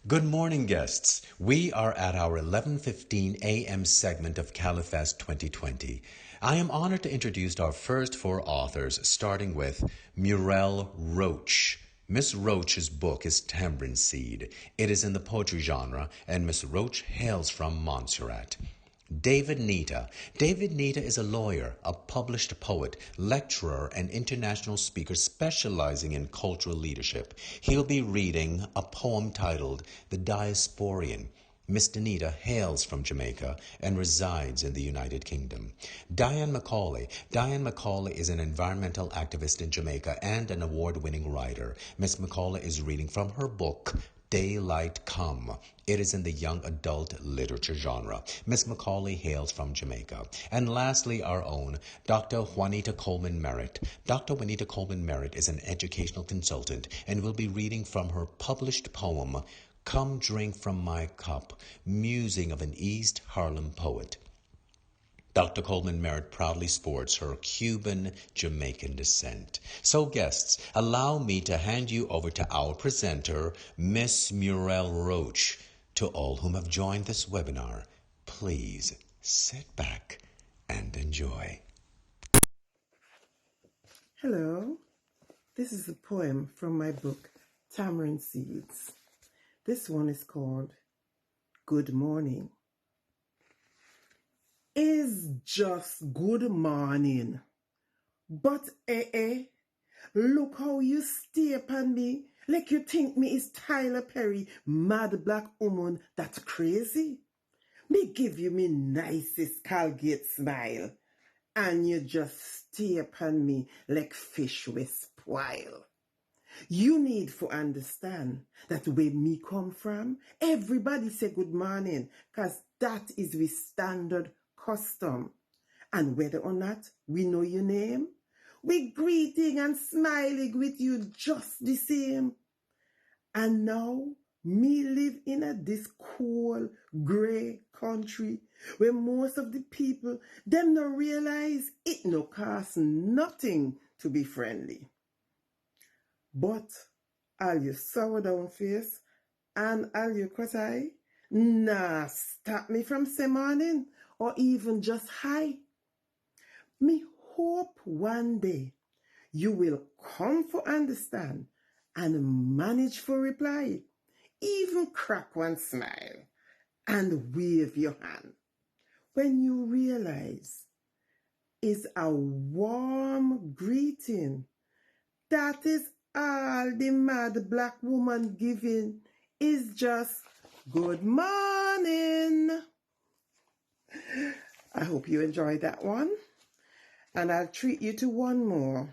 Good morning, guests. We are at our 11:15 a.m. segment of CaliFest 2020. I am honored to introduce our first four authors, starting with Myrle Roach. Miss Roach's book is Tamarind Seed. It is in the poetry genre, and Miss Roach hails from Montserrat. David Neita. David Neita is a lawyer, a published poet, lecturer, and international speaker specializing in cultural leadership. He'll be reading a poem titled The Diasporian. Mr. Neita hails from Jamaica and resides in the United Kingdom. Diane McCaulay. Diane McCaulay is an environmental activist in Jamaica and an award-winning writer. Miss McCaulay is reading from her book, Daylight Come. It is in the young adult literature genre. Miss McCaulay hails from Jamaica. And lastly, our own Dr. Juanita Coleman-Merritt. Dr. Juanita Coleman-Merritt is an educational consultant and will be reading from her published poem, Come Drink From My Cup, musing of an East Harlem poet. Dr. Coleman-Merritt proudly sports her Cuban-Jamaican descent. So, guests, allow me to hand you over to our presenter, Miss Myrle Roach. To all whom have joined this webinar, please sit back and enjoy. Hello, this is a poem from my book, Tamarind Seeds. This one is called Good Morning. Is just good morning. But look how you stare upon me like you think me is Tyler Perry, mad black woman that's crazy. Me give you me nicest Colgate smile and you just stare upon me like fish with spoil. You need to understand that where me come from, everybody say good morning, cause that is the standard custom. And whether or not we know your name, we greeting and smiling with you just the same. And now me live in this cool, grey country where most of the people, them no realize it no cost nothing to be friendly. But all your sourdough face and all your cut eye, nah, stop me from say morning or even just hi. Me hope one day you will come for understand and manage for reply, even crack one smile and wave your hand when you realize is a warm greeting. That is all the mad black woman giving is just good morning. I hope you enjoyed that one. And I'll treat you to one more.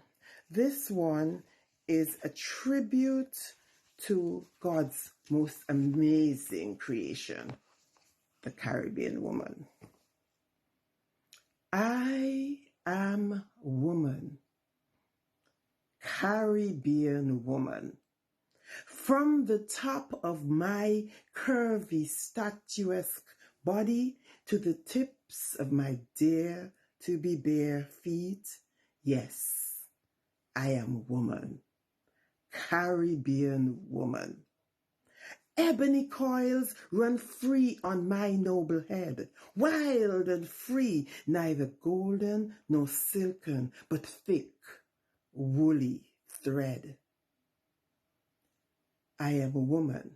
This one is a tribute to God's most amazing creation, the Caribbean woman. I am woman, Caribbean woman. From the top of my curvy, statuesque body to the tips of my dear to be bare feet, yes, I am woman, Caribbean woman. Ebony coils run free on my noble head, wild and free, neither golden nor silken, but thick, woolly thread. I am a woman,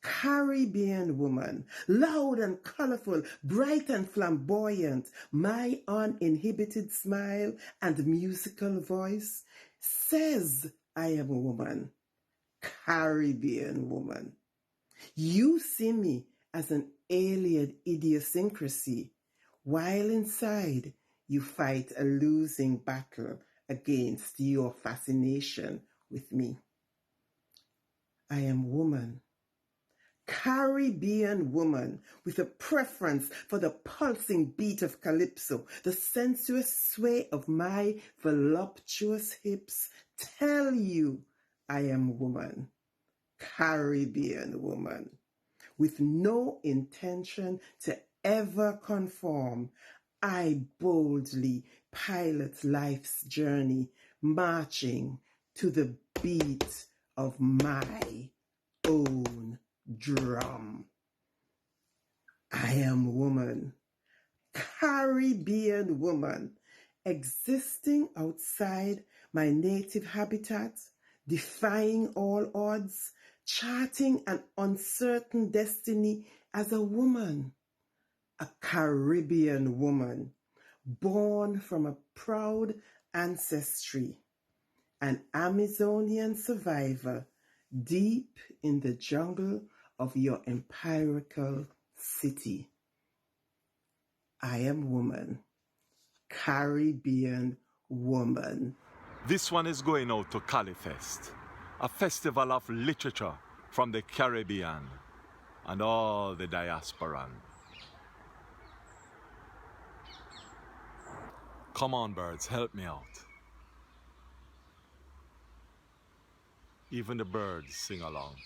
Caribbean woman, loud and colorful, bright and flamboyant. My uninhibited smile and musical voice says I am a woman, Caribbean woman. You see me as an alien idiosyncrasy, while inside you fight a losing battle against your fascination with me. I am woman, Caribbean woman with a preference for the pulsing beat of calypso, the sensuous sway of my voluptuous hips tell you I am woman, Caribbean woman, with no intention to ever conform. I boldly pilot life's journey, marching to the beat of my own drum. I am woman, Caribbean woman, existing outside my native habitat, defying all odds, charting an uncertain destiny as a woman, a Caribbean woman, born from a proud ancestry, an Amazonian survivor deep in the jungle of your empirical city. I am woman, Caribbean woman. This one is going out to Califest, a festival of literature from the Caribbean and all the diaspora. Come on, birds, help me out. Even the birds sing along.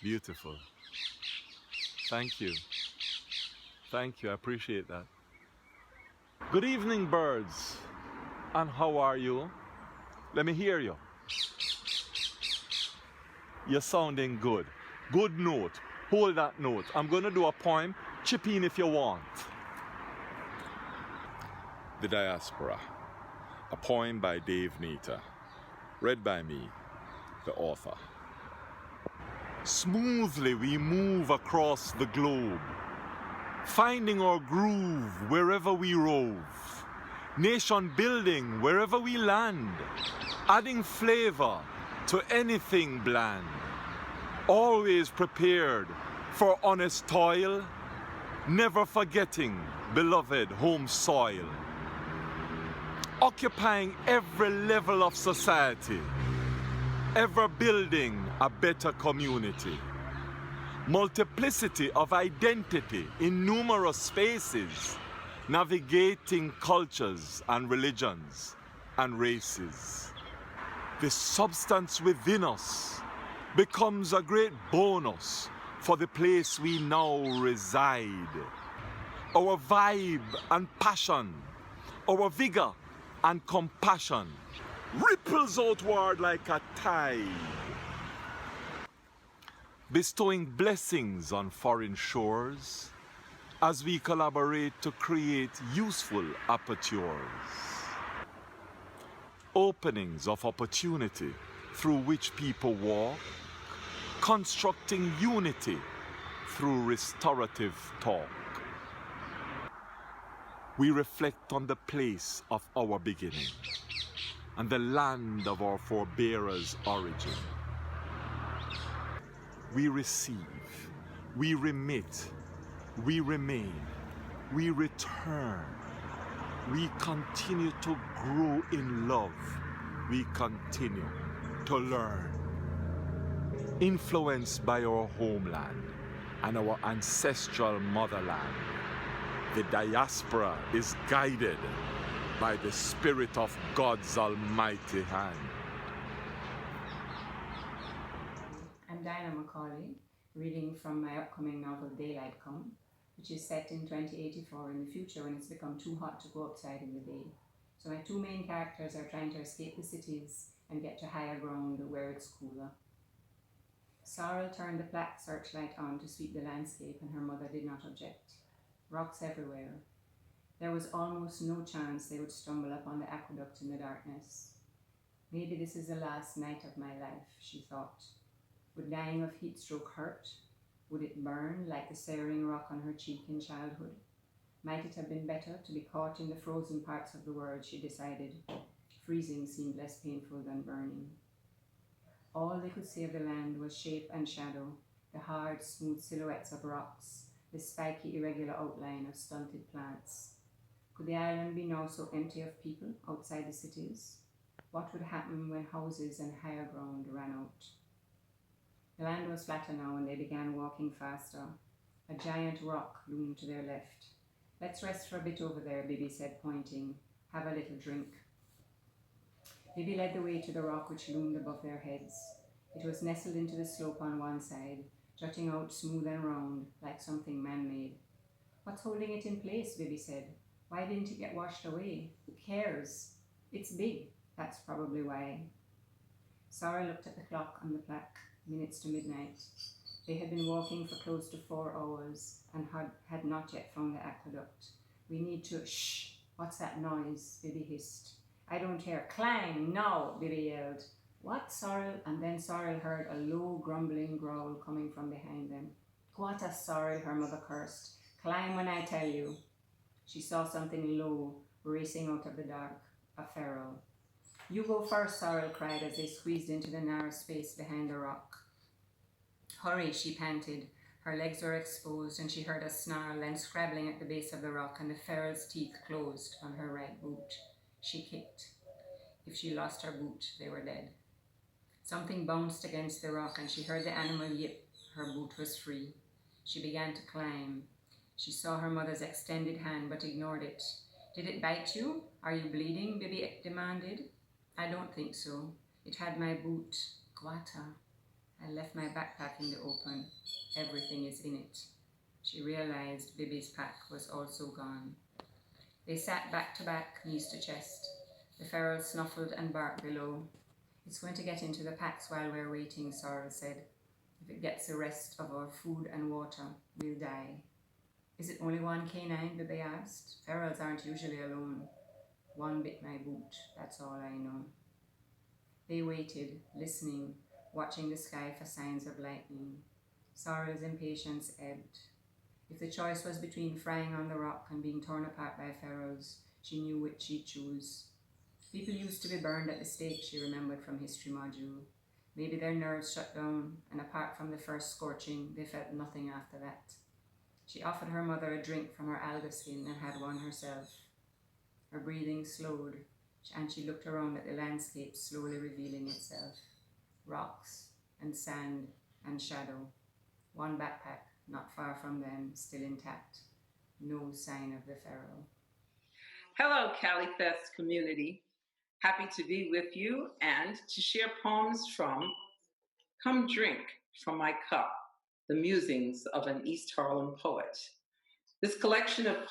Beautiful. Thank you. Thank you, I appreciate that. Good evening, birds. And how are you? Let me hear you. You're sounding good. Good note. Hold that note. I'm going to do a poem. Chip in if you want. The Diaspora. A poem by Dave Neita. Read by me, the author. Smoothly we move across the globe, finding our groove wherever we rove, nation building wherever we land, adding flavor to anything bland, always prepared for honest toil, never forgetting beloved home soil, occupying every level of society, ever building a better community. Multiplicity of identity in numerous spaces, navigating cultures and religions and races. The substance within us becomes a great bonus for the place we now reside. Our vibe and passion, our vigor and compassion ripples outward like a tide, bestowing blessings on foreign shores as we collaborate to create useful apertures, openings of opportunity through which people walk, constructing unity through restorative talk. We reflect on the place of our beginning and the land of our forebearers' origin. We receive, we remit, we remain, we return, we continue to grow in love, we continue to learn. Influenced by our homeland and our ancestral motherland, the diaspora is guided by the spirit of God's almighty hand. I'm Diane McCaulay, reading from my upcoming novel Daylight Come, which is set in 2084 in the future when it's become too hot to go outside in the day. So my two main characters are trying to escape the cities and get to higher ground where it's cooler. Sorrel turned the black searchlight on to sweep the landscape, and her mother did not object. Rocks everywhere. There was almost no chance they would stumble upon the aqueduct in the darkness. Maybe this is the last night of my life, she thought. Would dying of heat stroke hurt? Would it burn like the searing rock on her cheek in childhood? Might it have been better to be caught in the frozen parts of the world, she decided. Freezing seemed less painful than burning. All they could see of the land was shape and shadow, the hard, smooth silhouettes of rocks, the spiky, irregular outline of stunted plants. Could the island be now so empty of people outside the cities? What would happen when houses and higher ground ran out? The land was flatter now, and they began walking faster. A giant rock loomed to their left. Let's rest for a bit over there, Bibi said, pointing. Have a little drink. Bibi led the way to the rock which loomed above their heads. It was nestled into the slope on one side, jutting out smooth and round, like something man-made. What's holding it in place, Bibi said. Why didn't it get washed away? Who cares? It's big, that's probably why. Sarah looked at the clock on the plaque. minutes to midnight. They had been walking for close to 4 hours and had not yet found the aqueduct. We need to, shh, what's that noise? Bibi hissed. I don't hear. Climb, now, Bibi yelled. What, Sorrel? And then Sorrel heard a low, grumbling growl coming from behind them. What a Sorrel, her mother cursed. Climb when I tell you. She saw something low racing out of the dark, a feral. You go first, Sorrel cried as they squeezed into the narrow space behind the rock. Hurry, she panted. Her legs were exposed and she heard a snarl and scrabbling at the base of the rock, and the feral's teeth closed on her right boot. She kicked. If she lost her boot, they were dead. Something bounced against the rock and she heard the animal yip. Her boot was free. She began to climb. She saw her mother's extended hand but ignored it. Did it bite you? Are you bleeding? Bibi demanded. I don't think so. It had my boot. Guata. I left my backpack in the open. Everything is in it. She realized Bibi's pack was also gone. They sat back to back, knees to chest. The feral snuffled and barked below. It's going to get into the packs while we're waiting, Sorrel said. If it gets the rest of our food and water, we'll die. Is it only one canine? Bibi asked. Ferals aren't usually alone. One bit my boot, that's all I know. They waited, listening, watching the sky for signs of lightning. Sorrel's impatience ebbed. If the choice was between frying on the rock and being torn apart by ferals, she knew which she'd choose. People used to be burned at the stake, she remembered from history module. Maybe their nerves shut down, and apart from the first scorching, they felt nothing after that. She offered her mother a drink from her alga skin and had one herself. Her breathing slowed, and she looked around at the landscape slowly revealing itself. Rocks and sand and shadow. One backpack, not far from them, still intact. No sign of the feral. Hello, CaliFest community. Happy to be with you and to share poems from Come Drink from My Cup, the musings of an East Harlem poet. This collection of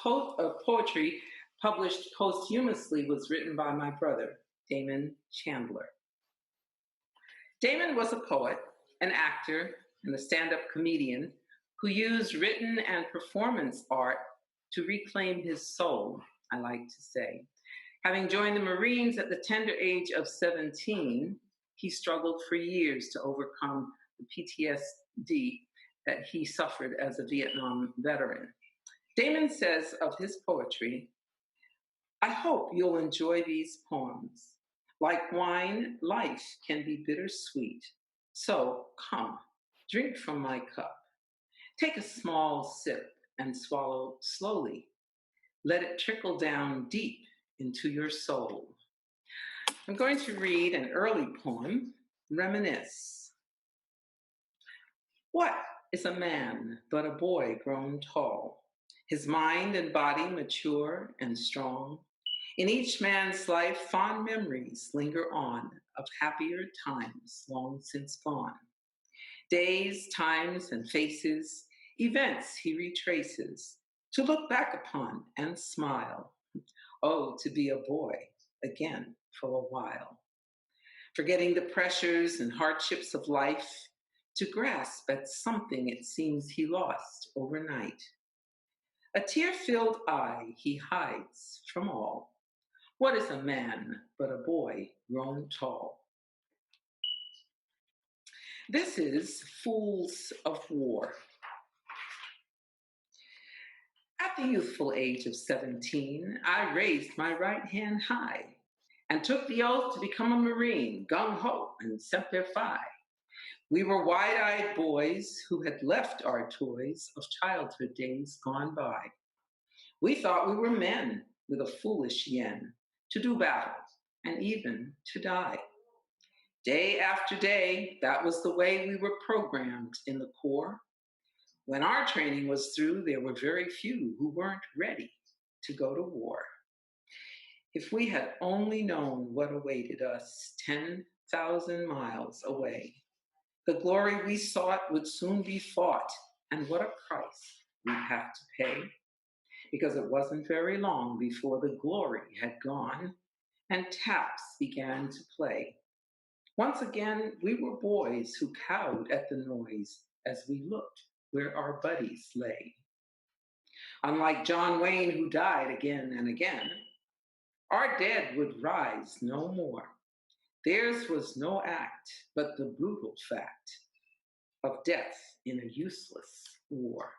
poetry published posthumously was written by my brother, Damon Chandler. Damon was a poet, an actor, and a stand-up comedian who used written and performance art to reclaim his soul, I like to say. Having joined the Marines at the tender age of 17, he struggled for years to overcome the PTSD that he suffered as a Vietnam veteran. Damon says of his poetry, I hope you'll enjoy these poems. Like wine, life can be bittersweet. So come, drink from my cup. Take a small sip and swallow slowly. Let it trickle down deep into your soul. I'm going to read an early poem, Reminisce. What is a man but a boy grown tall? His mind and body mature and strong. In each man's life, fond memories linger on of happier times long since gone. Days, times, and faces, events he retraces to look back upon and smile. Oh, to be a boy again for a while. Forgetting the pressures and hardships of life, to grasp at something it seems he lost overnight. A tear-filled eye he hides from all. What is a man but a boy grown tall? This is Fools of War. At the youthful age of 17, I raised my right hand high and took the oath to become a Marine, gung-ho and semper fi. We were wide-eyed boys who had left our toys of childhood days gone by. We thought we were men with a foolish yen to do battle and even to die. Day after day, that was the way we were programmed in the Corps. When our training was through, there were very few who weren't ready to go to war. If we had only known what awaited us 10,000 miles away, the glory we sought would soon be fought, and what a price we'd have to pay. Because it wasn't very long before the glory had gone and taps began to play. Once again, we were boys who cowed at the noise as we looked where our buddies lay. Unlike John Wayne, who died again and again, our dead would rise no more. Theirs was no act, but the brutal fact of death in a useless war.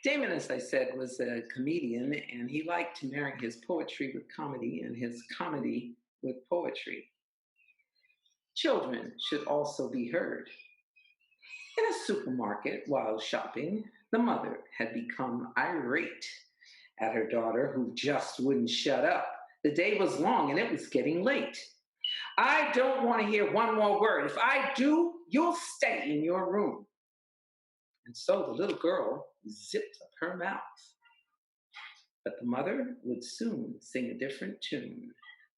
Damon, as I said, was a comedian, and he liked to marry his poetry with comedy and his comedy with poetry. Children should also be heard. In a supermarket while shopping, the mother had become irate at her daughter, who just wouldn't shut up. The day was long and it was getting late. I don't want to hear one more word. If I do, you'll stay in your room. And so the little girl zipped up her mouth. But the mother would soon sing a different tune.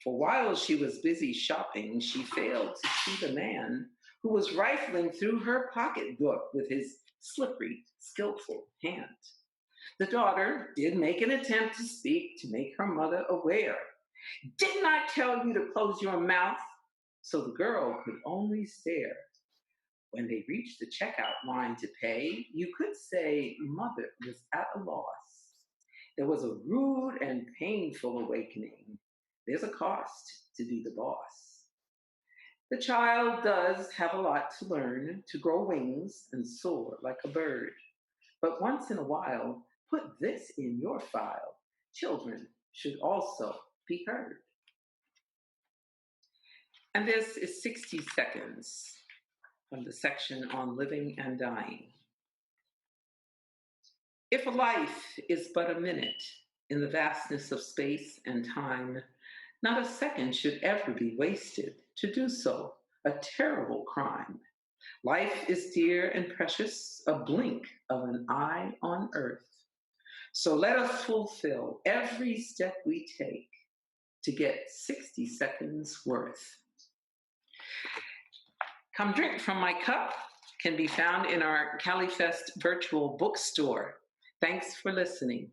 For while she was busy shopping, she failed to see the man who was rifling through her pocketbook with his slippery, skillful hand. The daughter did make an attempt to speak to make her mother aware. Didn't I tell you to close your mouth? So the girl could only stare. When they reached the checkout line to pay, you could say mother was at a loss. There was a rude and painful awakening. There's a cost to be the boss. The child does have a lot to learn, to grow wings and soar like a bird. But once in a while, put this in your file. Children should also be heard. And this is 60 seconds from the section on living and dying. If a life is but a minute in the vastness of space and time, not a second should ever be wasted. To do so, a terrible crime. Life is dear and precious, a blink of an eye on earth. So let us fulfill every step we take to get 60 seconds worth. Come Drink from My Cup can be found in our CaliFest virtual bookstore. Thanks for listening.